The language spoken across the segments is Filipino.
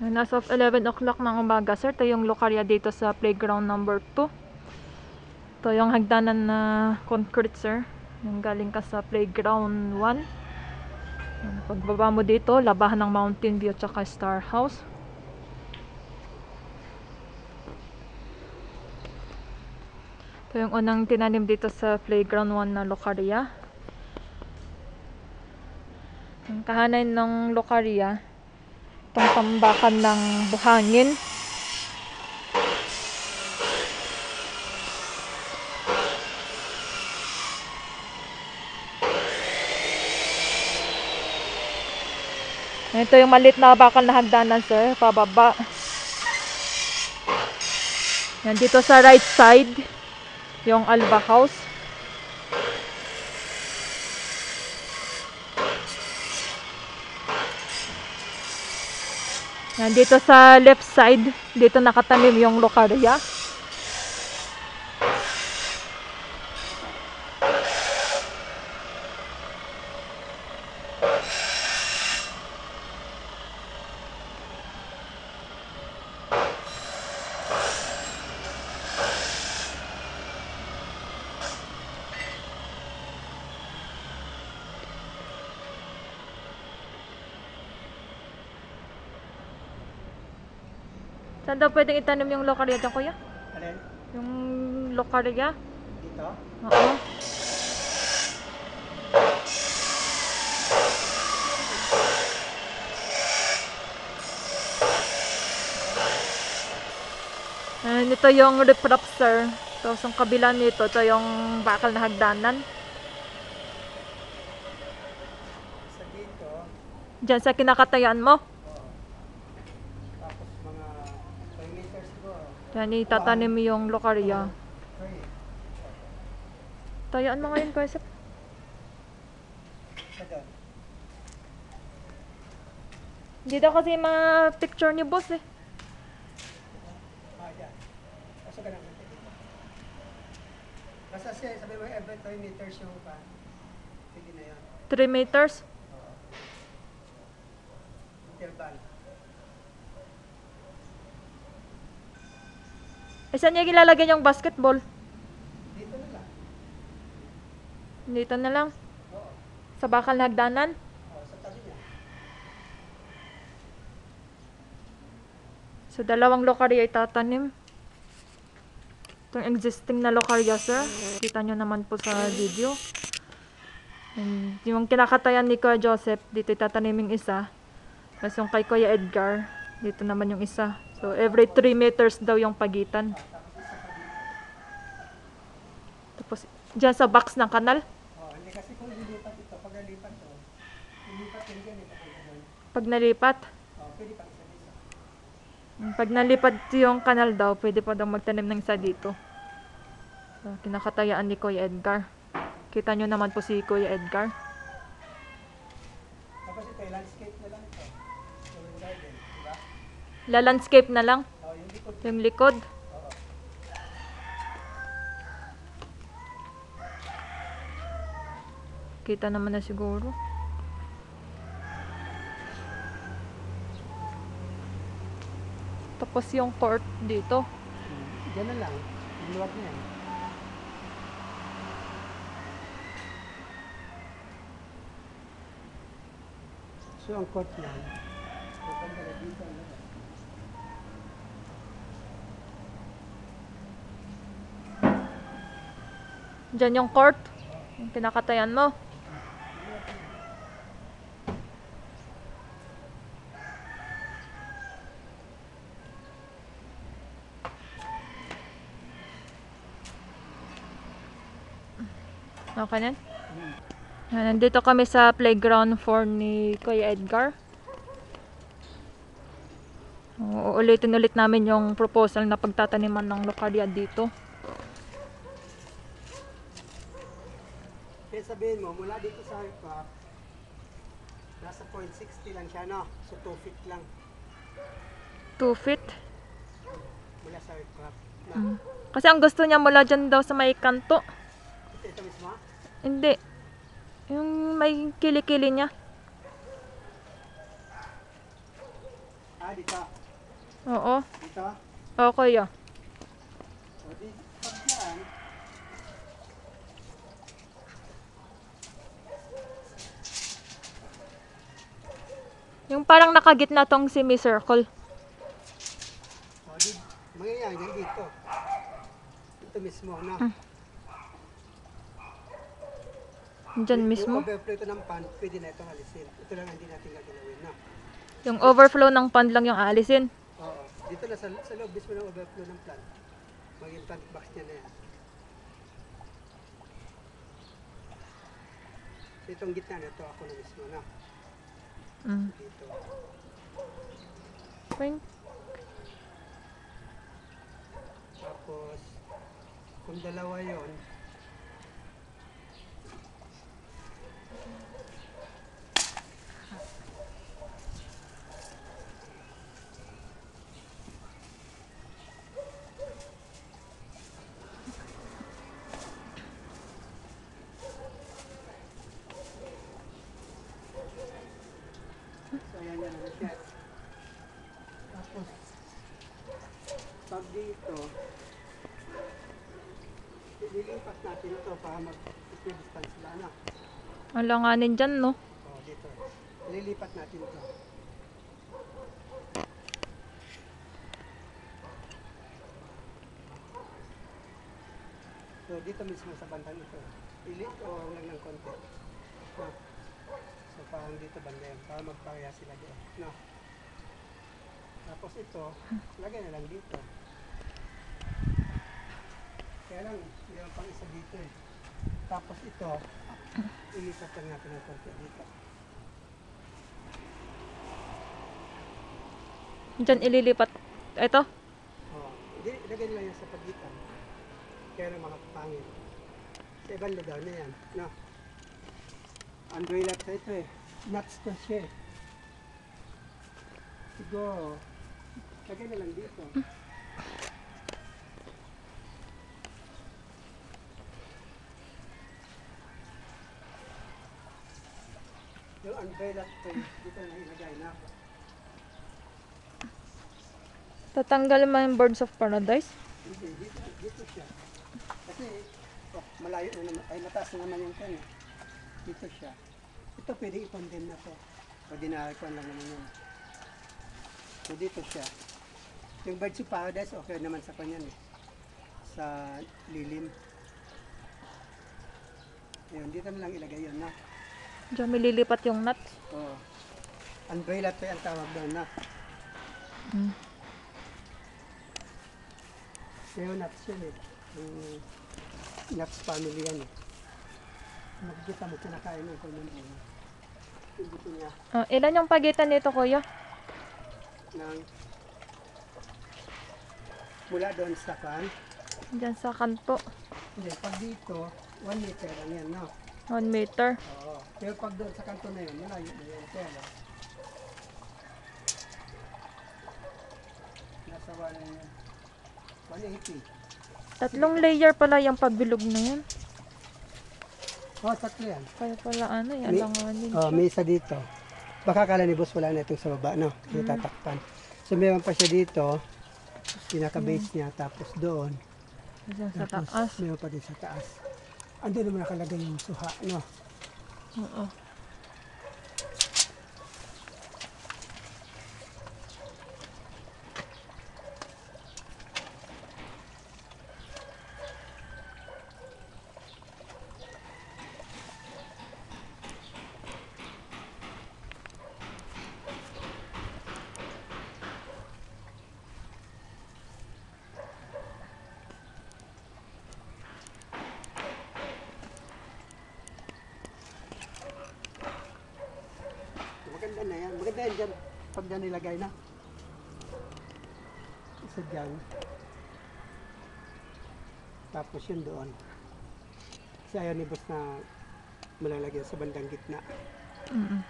And as of 11 o'clock ng umaga, sir, ito yung lokarya dito sa playground number 2. Ito yung hagdanan na concrete, sir. Yung galing ka sa playground 1. Pagbaba mo dito, labahan ng Mountain View tsaka Star House. Ito yung unang tinanim dito sa playground 1 na lokarya. Ang kahanan ng lokarya, itong tambakan ng buhangin. Ito yung maliit na bakal na hagdanan, sir, pababa. Yan, dito sa right side, yung Alba House. Yan, dito sa left side, dito nakatanim yung lokarya. Saan daw pwedeng itanim yung lokarya dyan, kuya? Alin? Yung lokarya? Dito? Oo. And ito yung riprap, sir. So, sa kabila nito, ito yung bakal na hagdanan. Sa dito, Diyan sa kinakatayaan mo. tapos mga 5 meters ko. Diyan itatanim yung lokarya. Sorry. Tayaan mo ngayon, kuya, sir. Sa doon. Hindi daw kasi mga picture ni boss eh. Dyan. Kaso ganun natin dito. Basta sabi mo every 5 meters yung pa. Sige na yun. 3 meters. Interval. Eh, saan niya ilalagay yung basketball? Dito na lang. Dito na lang. Oo. Sa bakal na hagdanan. Oo, sa tabi niya. So, dalawang lokarya itatanim. Itong existing na lokarya, sir. Kita nyo naman po sa video. And yung kinakatayan ni Kuya Joseph, dito itatanim yung isa. Tapos yung kay Kuya Edgar, dito naman yung isa. So, every 3 meters daw yung pagitan. Tapos, dyan sa box ng kanal. Oo, hindi kasi kung lilipat ito, pag nalipat to, lilipat din dyan ito. Pag nalipat. Oo, pwede pa isa dito. Pag nalipat yung kanal daw, pwede pa daw magtanim ng isa dito. So, kinakatayaan ni Kuya Edgar. Kita nyo naman po si Kuya Edgar. Tapos ito, landscape na lang ito. Yung garden, diba? La-landscape na lang. Oo, yung likod. Yung likod. Oo. Kita naman na siguro. Tapos yung court dito. Diyan na lang. Luwag na yan. So, ang court yan. Pupunta na dito. Diyan yung court. Yung kinakatayan mo. Okay na? Nandito kami sa playground 4 ni Kuya Edgar. Uulitin ulit namin yung proposal na pagtataniman ng lokarya dito. Kaya sabihin mo, mula dito sa aircraft, nasa 0.60 lang siya, no? So, 2 feet lang 2 feet. mula sa aircraft. Na, Kasi ang gusto niya mula dyan daw sa may kanto. ito mismo? Hindi. Yung may kilikili niya. Dito. Oo. Dito. Oo, kuya. O, di, pag yan, Yung parang nakagitna tong semicircle. o, di, mangyayari dito. Ito mismo, no? Diyan Yung mismo. overflow ito ng pan, pwede na itong alisin. Ito lang hindi natin gagawin, no? Yung overflow ng pond lang yung aalisin. Oo. Dito na sa loob mismo ng overflow ng plant. Maging plant box niya na yan. So, itong gitna na ito, ako na mismo, no? Mm. Dito. Pwing. Tapos, kung dalawa yon, so ayan yan na siya. Tapos, pag dito, lilipat natin ito para mag-distance sila, ano? Alanganin dyan, no? Oh, dito. Lilipat natin ito. So, dito mismo sa bandang ito. Ilit o lang ng konti. No? So, parang dito banda yan. Para magpareha sila doon. No? Tapos ito, lagay na lang dito. Kaya lang, mayroon pang isa dito eh. Tapos ito, ilipat lang natin ng konti dito. Diyan ililipat. Ito. Oh, hindi, ilagay nila yan sa pagitan. Kaya lang makapangit. Sa ibang lugar na yan. No? Umbrella ito eh. Nuts to siya eh. Siguro, lagay na lang dito. Yung umbrella ito eh, dito na ilagay na. Tatanggal mo yung Birds of Paradise. Hindi, dito siya. Kasi, malayo na naman, ay mataas na naman yung kanya. Dito siya. Ito pwede i-condemn na to. Ordinary ko lang naman yun. So dito siya. Yung Birds of Paradise, okay naman sa kanya eh. Sa lilim. Ayun, dito na lang ilagay yun na. Diyan mililipat yung nuts. Oh. Umbrella to ang tawag doon na. Mm. Yung nuts yun eh. Yung nuts family yan eh. Makikita mo kinakain ng kanyang ulo. Yung dito niya Ilan yung pagitan nito, kuya? ng mula doon sa kan. Diyan sa kanto. Hindi, pag dito, 1 meter lang yan, no? 1 meter. Oo. Pero pag doon sa kanto na yun, malayo na yun. Pero, nasa 180. 3 layer pala yung pabilog na yan. Oh, tatlo yan. Kaya pala ano, yung May- alanganin Oh, siya. may isa dito. Baka kala ni boss wala na itong sa baba, no? Yung tatakpan. So, meron pa siya dito. Pinaka-base niya. Tapos doon. Diyan sa Tapos, taas. meron pa din sa taas. Andun naman nakalagay yung suha, no? Oo. Maganda na yan. Maganda yan dyan. Pag dyan nilagay na. Isa dyan. Tapos yun doon. Kasi ayaw ni boss na malalagyan sa bandang gitna. Mm-mm.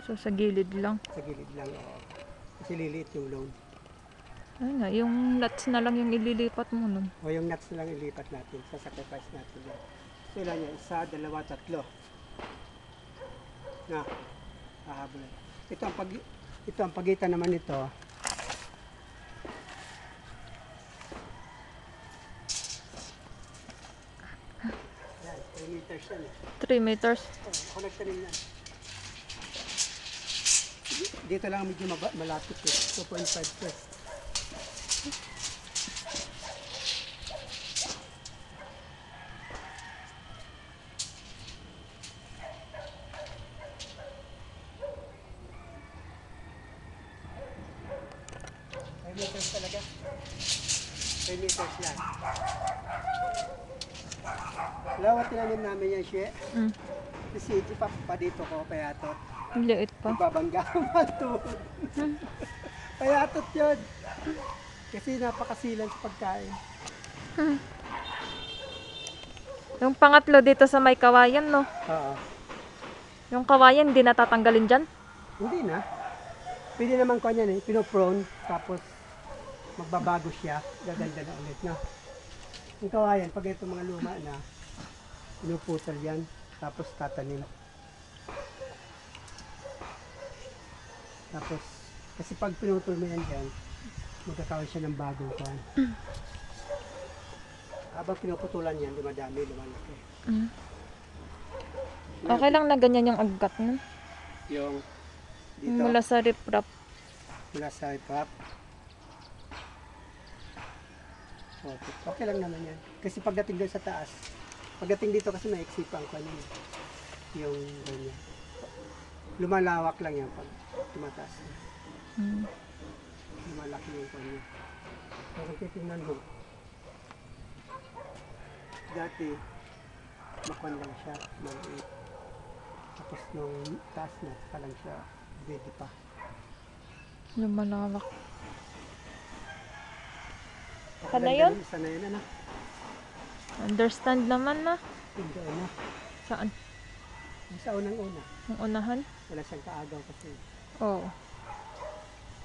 So, sa gilid lang. Sa gilid lang. Oo. Kasi liliit yung load. Ay nga, yung nuts na lang yung ililipat mo nun. O yung nuts na lang ilipat natin. Sa sacrifice natin yan. So ilan yan? Isa, dalawa, tatlo. Na. Hahabol. Ito ang Ito, ang pagitan naman nito. Yan, 3 meters yan eh. 3 meters. Oh, ako nagtanim yan. Dito lang medyo malapit eh. 2.5 plus. Meters talaga. 3 meters lang. Lawat tinanim namin yan, Shie. Mm. Kasi di pa dito ko, payatot. Ang liit pa. Babangga ang matod. Payatot yun. Kasi napakasilan sa pagkain. Yung pangatlo dito sa may kawayan, no? Oo. Yung kawayan, hindi natatanggalin dyan. Hindi na. Pwede naman ko yan eh. Pinoprone. Tapos magbabago siya. Gaganda na ulit. No? Yung kawayan, pag ito mga luma na, pinuputol yan. Tapos tatanim. Tapos, kasi pag pinutol mo yan dyan, magkakaroon siya ng bagong kwan. Habang pinuputulan yan, dumadami, lumalaki. Mm. Okay lang na ganyan yung aggat, no? Yung dito, Mula sa riprap. mula sa ipap. Okay. Okay lang naman yan. Kasi pagdating doon sa taas, pagdating dito kasi may iksipan ko yan. Yung ganyan. Lumalawak lang yan pag tumataas. Mm. Lumalaki yung kanya. So kung titingnan mo, dati, makwan lang siya, maliit. Tapos nung taas na, pa lang siya, ready pa. Lumalawak. Sana yun? Isa na yun, ano? Understand naman na. Hindi, ano? Saan? Yung sa unang-una, Yung unahan? wala siyang kaagaw kasi. Oo.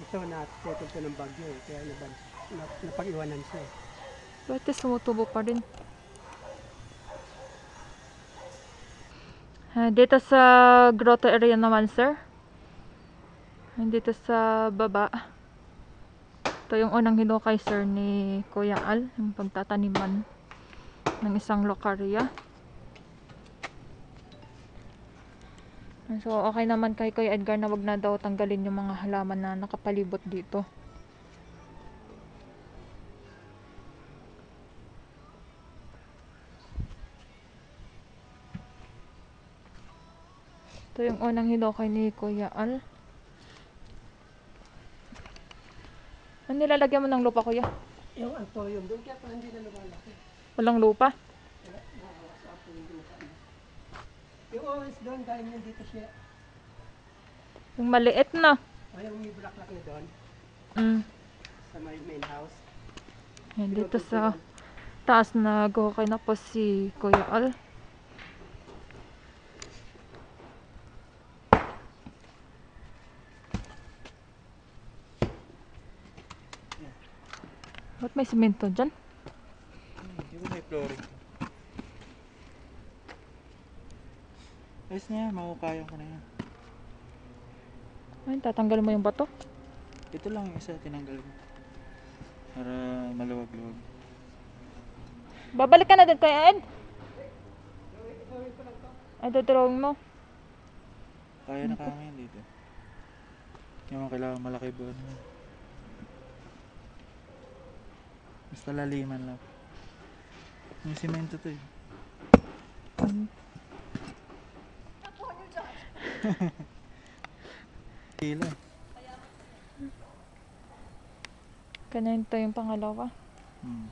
Ito, naputol ko ng bagyo eh, kaya napag-iwanan siya eh. But sumutubo pa rin. Dito sa grotto area naman, sir. Dito sa baba. Ito yung unang hinukay, sir, ni Kuya Al. Yung pagtataniman ng isang lokarya. So, okay naman kay Kuya Edgar na wag na daw tanggalin yung mga halaman na nakapalibot dito. Ito yung unang hinukay ni Kuya Al. Ano nilalagyan mo ng lupa, Kuya? Yung antorium doon, kaya pa hindi na lumalaki. Walang lupa? Kaya nakawa sa apo hindi makaano. Yung orange doon, galing yan dito siya. Yung maliit na. O yung may bulaklak na doon, sa may main house. Yan, dito sa taas na hukay na po si Kuya Al. Ba't may simento dyan? Hindi may flooring. Ayos na yan, makukaya ko na yan. Ay, tatanggal mo yung bato. Ito lang yung isa tinanggal ko. Para maluwag-luwag. Babalik ka na din, Kuya Ed. Ay, drawing mo. Kaya na kami yan dito. Yung mga kailangan malaki ba ano. Basta laliman lang. Yung simento to eh. Hila. Ganyan to yung pangalawa. Hmm.